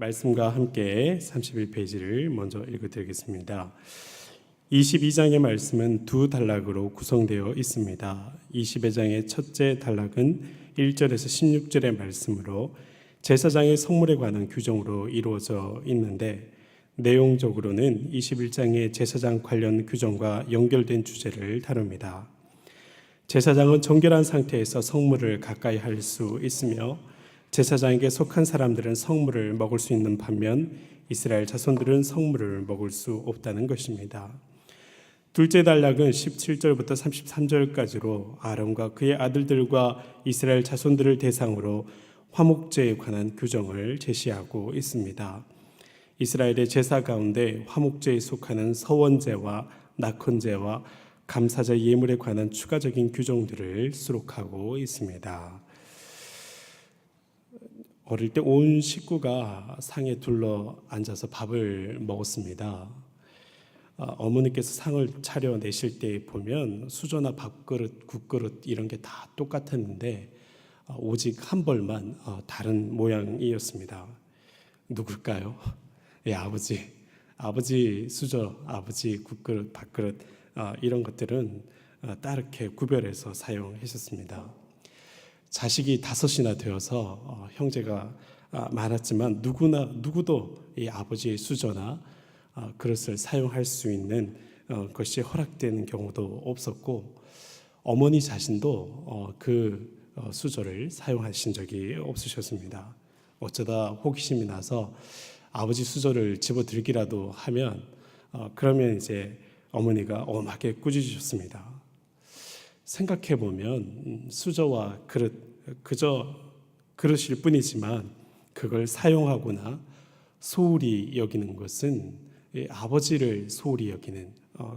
말씀과 함께 31페이지를 먼저 읽어드리겠습니다. 22장의 말씀은 두 단락으로 구성되어 있습니다. 22장의 첫째 단락은 1절에서 16절의 말씀으로 제사장의 성물에 관한 규정으로 이루어져 있는데, 내용적으로는 21장의 제사장 관련 규정과 연결된 주제를 다룹니다. 제사장은 정결한 상태에서 성물을 가까이 할 수 있으며, 제사장에게 속한 사람들은 성물을 먹을 수 있는 반면 이스라엘 자손들은 성물을 먹을 수 없다는 것입니다. 둘째 단락은 17절부터 33절까지로 아론과 그의 아들들과 이스라엘 자손들을 대상으로 화목제에 관한 규정을 제시하고 있습니다. 이스라엘의 제사 가운데 화목제에 속하는 서원제와 낙헌제와 감사제 예물에 관한 추가적인 규정들을 수록하고 있습니다. 어릴 때 온 식구가 상에 둘러 앉아서 밥을 먹었습니다. 어머니께서 상을 차려내실 때 보면 수저나 밥그릇, 국그릇 이런 게 다 똑같았는데 오직 한 벌만 다른 모양이었습니다. 누굴까요? 예, 아버지. 아버지 수저, 아버지 국그릇, 밥그릇 이런 것들은 따르게 구별해서 사용하셨습니다. 자식이 5이나 되어서 형제가 많았지만 누구도 이 아버지의 수저나 그릇을 사용할 수 있는 것이 허락되는 경우도 없었고, 어머니 자신도 그 수저를 사용하신 적이 없으셨습니다. 어쩌다 호기심이 나서 아버지 수저를 집어들기라도 하면 그러면 이제 어머니가 엄하게 꾸짖으셨습니다. 생각해보면 수저와 그릇, 그저 그릇일 뿐이지만 그걸 사용하거나 소홀히 여기는 것은 아버지를 소홀히 여기는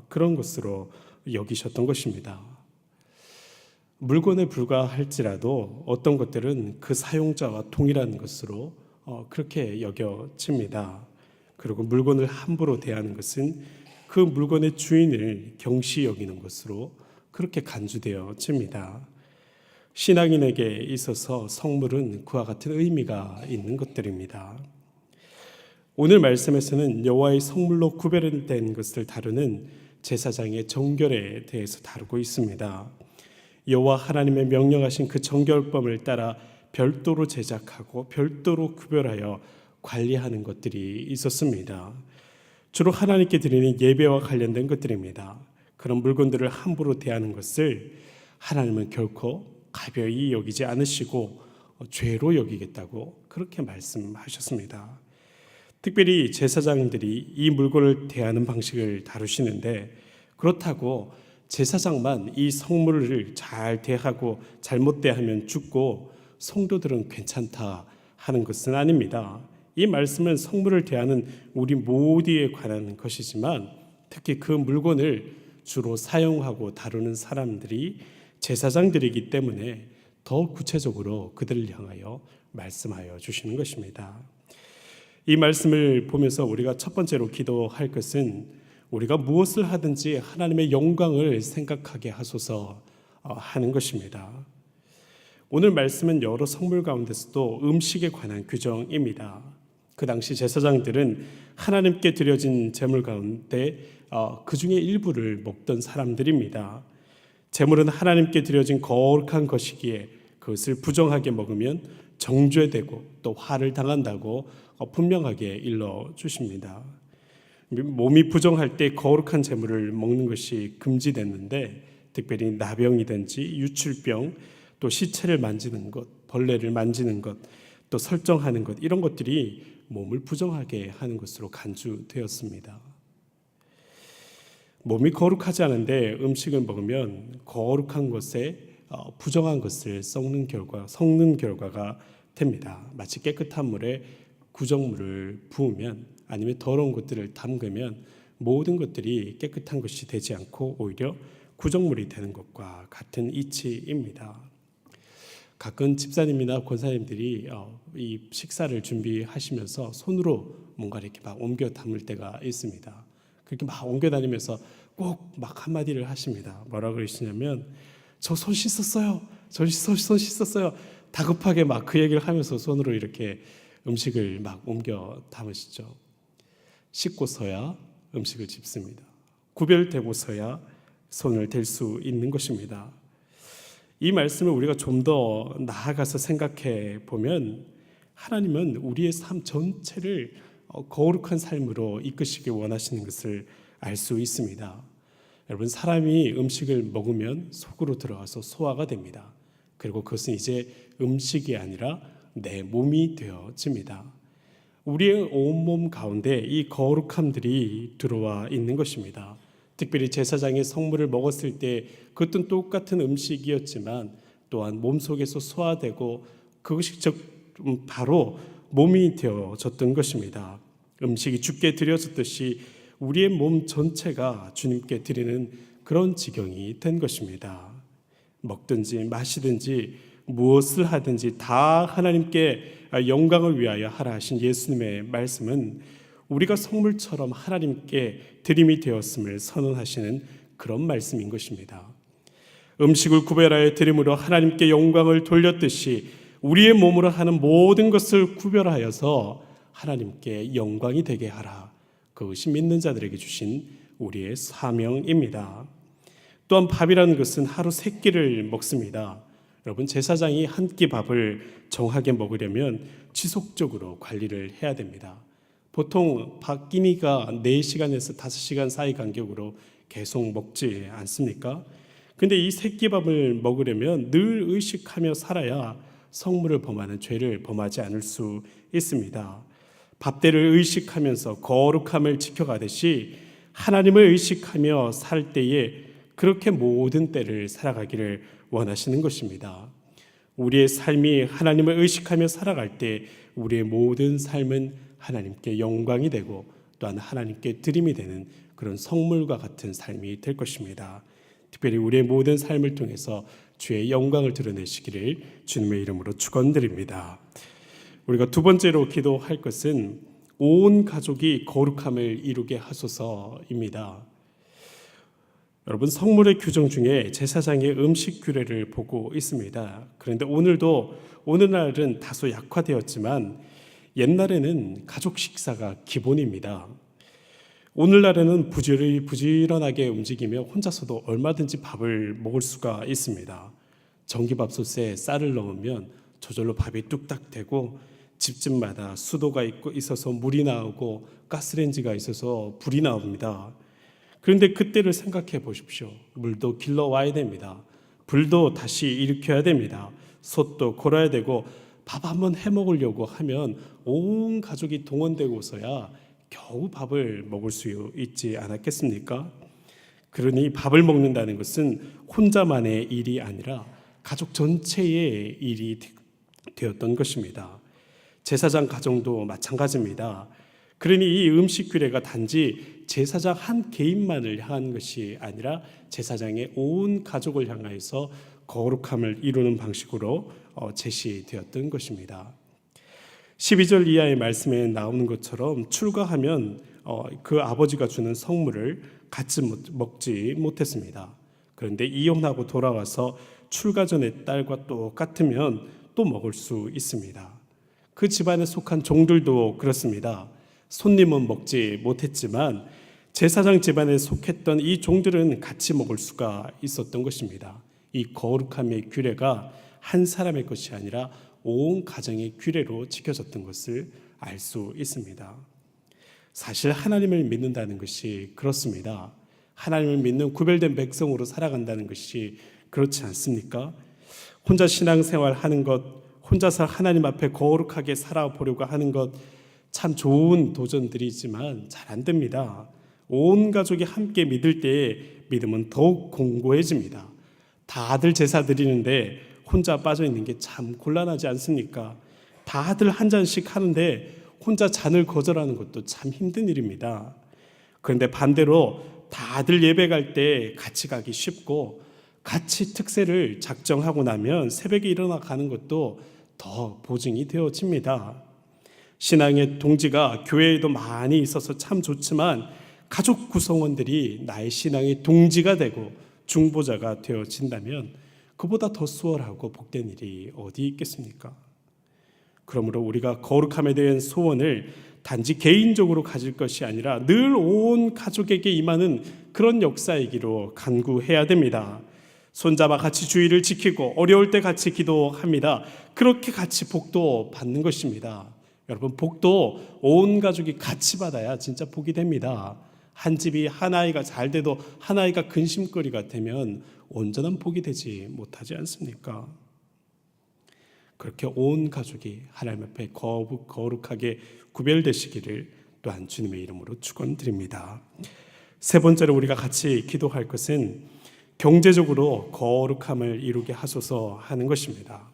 그런 것으로 여기셨던 것입니다. 물건에 불과할지라도 어떤 것들은 그 사용자와 동일한 것으로 그렇게 여겨집니다. 그리고 물건을 함부로 대하는 것은 그 물건의 주인을 경시 여기는 것으로 그렇게 간주되어집니다. 신앙인에게 있어서 성물은 그와 같은 의미가 있는 것들입니다. 오늘 말씀에서는 여호와의 성물로 구별된 것을 다루는 제사장의 정결에 대해서 다루고 있습니다. 여호와 하나님의 명령하신 그 정결법을 따라 별도로 제작하고 별도로 구별하여 관리하는 것들이 있었습니다. 주로 하나님께 드리는 예배와 관련된 것들입니다. 그런 물건들을 함부로 대하는 것을 하나님은 결코 가벼이 여기지 않으시고 죄로 여기겠다고 그렇게 말씀하셨습니다. 특별히 제사장들이 이 물건을 대하는 방식을 다루시는데, 그렇다고 제사장만 이 성물을 잘 대하고 잘못 대하면 죽고 성도들은 괜찮다 하는 것은 아닙니다. 이 말씀은 성물을 대하는 우리 모두에 관한 것이지만, 특히 그 물건을 주로 사용하고 다루는 사람들이 제사장들이기 때문에 더 구체적으로 그들을 향하여 말씀하여 주시는 것입니다. 이 말씀을 보면서 우리가 첫 번째로 기도할 것은 우리가 무엇을 하든지 하나님의 영광을 생각하게 하소서 하는 것입니다. 오늘 말씀은 여러 성물 가운데서도 음식에 관한 규정입니다. 그 당시 제사장들은 하나님께 드려진 제물 가운데 그 중에 일부를 먹던 사람들입니다. 제물은 하나님께 드려진 거룩한 것이기에 그것을 부정하게 먹으면 정죄되고 또 화를 당한다고 분명하게 일러주십니다. 몸이 부정할 때 거룩한 제물을 먹는 것이 금지됐는데, 특별히 나병이든지 유출병, 또 시체를 만지는 것, 벌레를 만지는 것, 또 설정하는 것, 이런 것들이 몸을 부정하게 하는 것으로 간주되었습니다. 몸이 거룩하지 않은데 음식을 먹으면 거룩한 것에 부정한 것을 섞는 결과가 됩니다. 마치 깨끗한 물에 구정물을 부으면, 아니면 더러운 것들을 담그면 모든 것들이 깨끗한 것이 되지 않고 오히려 구정물이 되는 것과 같은 이치입니다. 가끔 집사님이나 권사님들이 이 식사를 준비하시면서 손으로 뭔가 이렇게 막 옮겨 담을 때가 있습니다. 그렇게 막 옮겨 다니면서 꼭 막 한마디를 하십니다. 뭐라고 그러시냐면, 저 손 씻었어요. 저 손 씻었어요. 다급하게 막 그 얘기를 하면서 손으로 이렇게 음식을 막 옮겨 담으시죠. 씻고서야 음식을 집습니다. 구별되고서야 손을 댈 수 있는 것입니다. 이 말씀을 우리가 좀 더 나아가서 생각해 보면 하나님은 우리의 삶 전체를 거룩한 삶으로 이끄시길 원하시는 것을 알 수 있습니다. 여러분, 사람이 음식을 먹으면 속으로 들어가서 소화가 됩니다. 그리고 그것은 이제 음식이 아니라 내 몸이 되어집니다. 우리의 온몸 가운데 이 거룩함들이 들어와 있는 것입니다. 특별히 제사장이 성물을 먹었을 때 그것도 똑같은 음식이었지만 또한 몸속에서 소화되고 그것이 바로 몸이 되어졌던 것입니다. 음식이 주께 드려졌듯이 우리의 몸 전체가 주님께 드리는 그런 지경이 된 것입니다. 먹든지 마시든지 무엇을 하든지 다 하나님께 영광을 위하여 하라 하신 예수님의 말씀은 우리가 성물처럼 하나님께 드림이 되었음을 선언하시는 그런 말씀인 것입니다. 음식을 구별하여 드림으로 하나님께 영광을 돌렸듯이 우리의 몸으로 하는 모든 것을 구별하여서 하나님께 영광이 되게 하라. 그것이 믿는 자들에게 주신 우리의 사명입니다. 또한 밥이라는 것은 하루 3끼를 먹습니다. 여러분, 제사장이 한 끼 밥을 정하게 먹으려면 지속적으로 관리를 해야 됩니다. 보통 밥 끼니가 4시간에서 5시간 사이 간격으로 계속 먹지 않습니까? 근데 이 3끼 밥을 먹으려면 늘 의식하며 살아야 성물을 범하는 죄를 범하지 않을 수 있습니다. 밥때를 의식하면서 거룩함을 지켜가듯이 하나님을 의식하며 살 때에 그렇게 모든 때를 살아가기를 원하시는 것입니다. 우리의 삶이 하나님을 의식하며 살아갈 때 우리의 모든 삶은 하나님께 영광이 되고 또한 하나님께 드림이 되는 그런 성물과 같은 삶이 될 것입니다. 특별히 우리의 모든 삶을 통해서 주의 영광을 드러내시기를 주님의 이름으로 축원드립니다. 우리가 두 번째로 기도할 것은 온 가족이 거룩함을 이루게 하소서입니다. 여러분, 성물의 규정 중에 제사장의 음식 규례를 보고 있습니다. 그런데 오늘날은 다소 약화되었지만 옛날에는 가족 식사가 기본입니다. 오늘날에는 부지런하게 움직이며 혼자서도 얼마든지 밥을 먹을 수가 있습니다. 전기밥솥에 쌀을 넣으면 저절로 밥이 뚝딱 되고 집집마다 수도가 있어서 물이 나오고 가스레인지가 있어서 불이 나옵니다. 그런데 그때를 생각해 보십시오. 물도 길러와야 됩니다. 불도 다시 일으켜야 됩니다. 솥도 골아야 되고 밥 한번 해먹으려고 하면 온 가족이 동원되고서야 겨우 밥을 먹을 수 있지 않았겠습니까? 그러니 밥을 먹는다는 것은 혼자만의 일이 아니라 가족 전체의 일이 되었던 것입니다. 제사장 가정도 마찬가지입니다. 그러니 이 음식 규례가 단지 제사장 한 개인만을 향한 것이 아니라 제사장의 온 가족을 향하여서 거룩함을 이루는 방식으로 제시되었던 것입니다. 12절 이하의 말씀에 나오는 것처럼 출가하면 그 아버지가 주는 성물을 같이 먹지 못했습니다. 그런데 이혼하고 돌아와서 출가 전의 딸과 똑같으면 또 먹을 수 있습니다. 그 집안에 속한 종들도 그렇습니다. 손님은 먹지 못했지만 제사장 집안에 속했던 이 종들은 같이 먹을 수가 있었던 것입니다. 이 거룩함의 규례가 한 사람의 것이 아니라 온 가정의 규례로 지켜졌던 것을 알 수 있습니다. 사실 하나님을 믿는다는 것이 그렇습니다. 하나님을 믿는 구별된 백성으로 살아간다는 것이 그렇지 않습니까? 혼자 신앙생활 하는 것, 혼자서 하나님 앞에 거룩하게 살아보려고 하는 것 참 좋은 도전들이지만 잘 안 됩니다. 온 가족이 함께 믿을 때에 믿음은 더욱 공고해집니다. 다들 제사 드리는데 혼자 빠져 있는 게 참 곤란하지 않습니까? 다들 한 잔씩 하는데 혼자 잔을 거절하는 것도 참 힘든 일입니다. 그런데 반대로 다들 예배 갈 때 같이 가기 쉽고 같이 특세를 작정하고 나면 새벽에 일어나 가는 것도 더 보증이 되어집니다. 신앙의 동지가 교회에도 많이 있어서 참 좋지만 가족 구성원들이 나의 신앙의 동지가 되고 중보자가 되어진다면 그보다 더 수월하고 복된 일이 어디 있겠습니까? 그러므로 우리가 거룩함에 대한 소원을 단지 개인적으로 가질 것이 아니라 늘 온 가족에게 임하는 그런 역사이기로 간구해야 됩니다. 손잡아 같이 주의를 지키고 어려울 때 같이 기도합니다. 그렇게 같이 복도 받는 것입니다. 여러분, 복도 온 가족이 같이 받아야 진짜 복이 됩니다. 한 집이 한 아이가 잘 돼도 한 아이가 근심거리가 되면 온전한 복이 되지 못하지 않습니까? 그렇게 온 가족이 하나님 앞에 거룩하게 구별되시기를 또한 주님의 이름으로 축원드립니다. 세 번째로 우리가 같이 기도할 것은 경제적으로 거룩함을 이루게 하소서 하는 것입니다.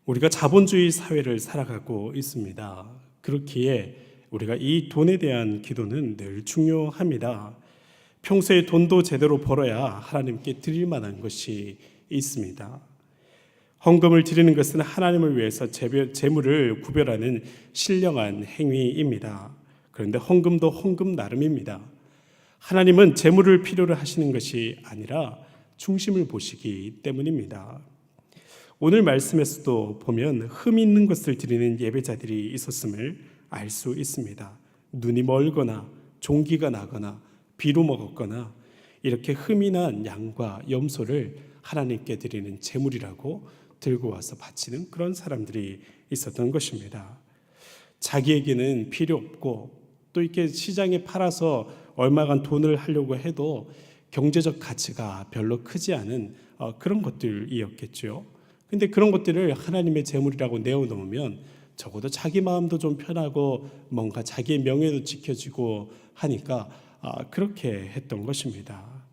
우리가 자본주의 사회를 살아가고 있습니다. 그렇기에 우리가 이 돈에 대한 기도는 늘 중요합니다. 평소에 돈도 제대로 벌어야 하나님께 드릴 만한 것이 있습니다. 헌금을 드리는 것은 하나님을 위해서 재물을 구별하는 신령한 행위입니다. 그런데 헌금도 헌금 나름입니다. 하나님은 재물을 필요로 하시는 것이 아니라 중심을 보시기 때문입니다. 오늘 말씀에서도 보면 흠 있는 것을 드리는 예배자들이 있었음을 알 수 있습니다. 눈이 멀거나 종기가 나거나 비로 먹었거나 이렇게 흠이 난 양과 염소를 하나님께 드리는 제물이라고 들고 와서 바치는 그런 사람들이 있었던 것입니다. 자기에게는 필요 없고 또 이렇게 시장에 팔아서 얼마간 돈을 하려고 해도 경제적 가치가 별로 크지 않은 그런 것들이었겠죠. 근데 그런 것들을 하나님의 제물이라고 내어놓으면 적어도 자기 마음도 좀 편하고 뭔가 자기의 명예도 지켜지고 하니까 그렇게 했던 것입니다.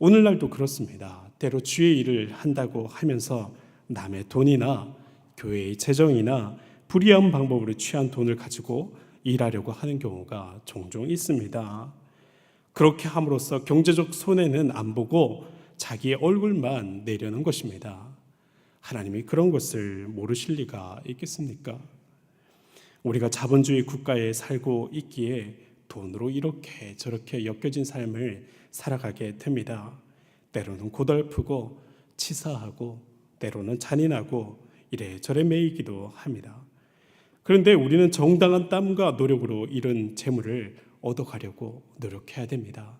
오늘날도 그렇습니다. 때로 주의 일을 한다고 하면서 남의 돈이나 교회의 재정이나 불이한 방법으로 취한 돈을 가지고 일하려고 하는 경우가 종종 있습니다. 그렇게 함으로써 경제적 손해는 안 보고 자기의 얼굴만 내려는 것입니다. 하나님이 그런 것을 모르실 리가 있겠습니까? 우리가 자본주의 국가에 살고 있기에 돈으로 이렇게 저렇게 엮여진 삶을 살아가게 됩니다. 때로는 고달프고 치사하고 때로는 잔인하고 이래저래 매이기도 합니다. 그런데 우리는 정당한 땀과 노력으로 이룬 재물을 얻어가려고 노력해야 됩니다.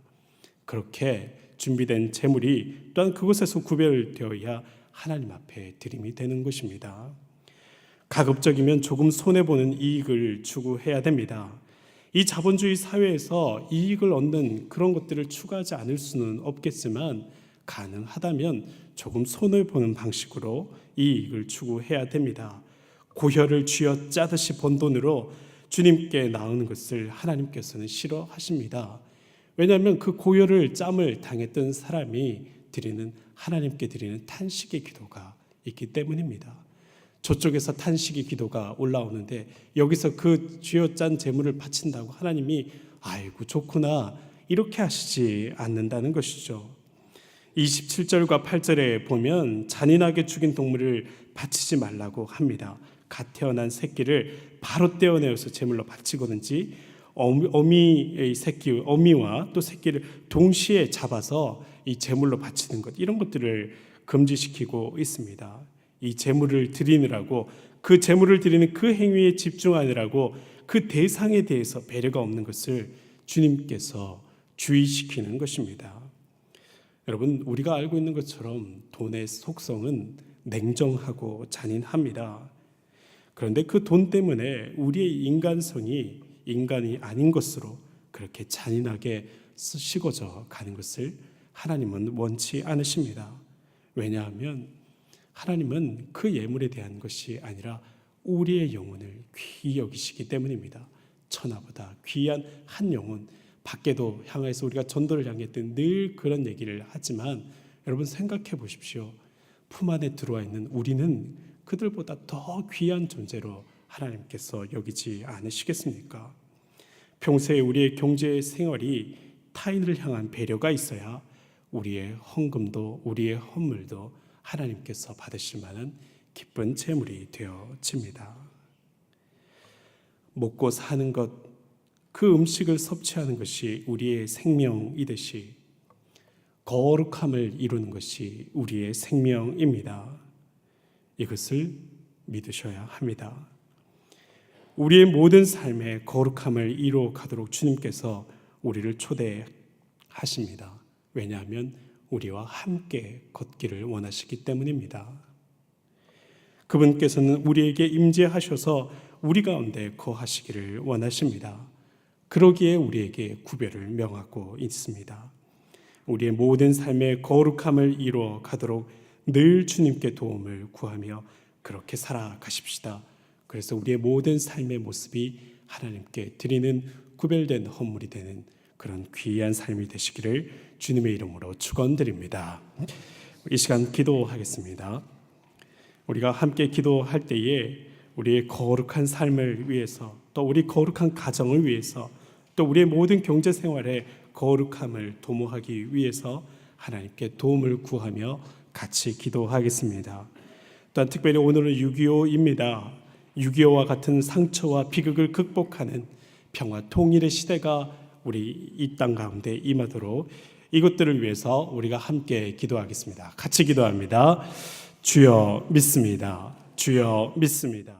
그렇게 준비된 재물이 또한 그곳에서 구별되어야 하나님 앞에 드림이 되는 것입니다. 가급적이면 조금 손해보는 이익을 추구해야 됩니다. 이 자본주의 사회에서 이익을 얻는 그런 것들을 추구하지 않을 수는 없겠지만 가능하다면 조금 손해보는 방식으로 이익을 추구해야 됩니다. 고혈을 쥐어 짜듯이 번 돈으로 주님께 나오는 것을 하나님께서는 싫어하십니다. 왜냐하면 그 고혈을 짬을 당했던 사람이 하나님께 드리는 탄식의 기도가 있기 때문입니다. 저쪽에서 탄식의 기도가 올라오는데 여기서 그 쥐어짠 재물을 바친다고 하나님이 아이고 좋구나 이렇게 하시지 않는다는 것이죠. 27절과 8절에 보면 잔인하게 죽인 동물을 바치지 말라고 합니다. 갓 태어난 새끼를 바로 떼어내어서 제물로 바치거든지 어미와 또 새끼를 동시에 잡아서 이 제물로 바치는 것 이런 것들을 금지시키고 있습니다. 이 제물을 드리느라고 그 제물을 드리는 그 행위에 집중하느라고 그 대상에 대해서 배려가 없는 것을 주님께서 주의시키는 것입니다. 여러분 우리가 알고 있는 것처럼 돈의 속성은 냉정하고 잔인합니다. 그런데 그 돈 때문에 우리의 인간성이 인간이 아닌 것으로 그렇게 잔인하게 식어져 가는 것을 하나님은 원치 않으십니다. 왜냐하면 하나님은 그 예물에 대한 것이 아니라 우리의 영혼을 귀히 여기시기 때문입니다. 천하보다 귀한 한 영혼, 밖에도 향해서 우리가 전도를 향할 때 늘 그런 얘기를 하지만 여러분 생각해 보십시오. 품 안에 들어와 있는 우리는 그들보다 더 귀한 존재로 하나님께서 여기지 않으시겠습니까? 평소에 우리의 경제 생활이 타인을 향한 배려가 있어야 우리의 헌금도 우리의 헌물도 하나님께서 받으실 만한 기쁜 재물이 되어집니다. 먹고 사는 것, 그 음식을 섭취하는 것이 우리의 생명이듯이 거룩함을 이루는 것이 우리의 생명입니다. 이것을 믿으셔야 합니다. 우리의 모든 삶의 거룩함을 이루어 가도록 주님께서 우리를 초대하십니다. 왜냐하면 우리와 함께 걷기를 원하시기 때문입니다. 그분께서는 우리에게 임재하셔서 우리 가운데 거하시기를 원하십니다. 그러기에 우리에게 구별을 명하고 있습니다. 우리의 모든 삶의 거룩함을 이루어 가도록 늘 주님께 도움을 구하며 그렇게 살아가십시다. 그래서 우리의 모든 삶의 모습이 하나님께 드리는 구별된 헌물이 되는 그런 귀한 삶이 되시기를 주님의 이름으로 축원드립니다. 이 시간 기도하겠습니다. 우리가 함께 기도할 때에 우리의 거룩한 삶을 위해서, 또 우리 거룩한 가정을 위해서, 또 우리의 모든 경제 생활의 거룩함을 도모하기 위해서 하나님께 도움을 구하며 같이 기도하겠습니다. 또한 특별히 오늘은 6.25입니다. 6.25와 같은 상처와 비극을 극복하는 평화 통일의 시대가 우리 이 땅 가운데 임하도록 이것들을 위해서 우리가 함께 기도하겠습니다. 같이 기도합니다. 주여 믿습니다. 주여 믿습니다.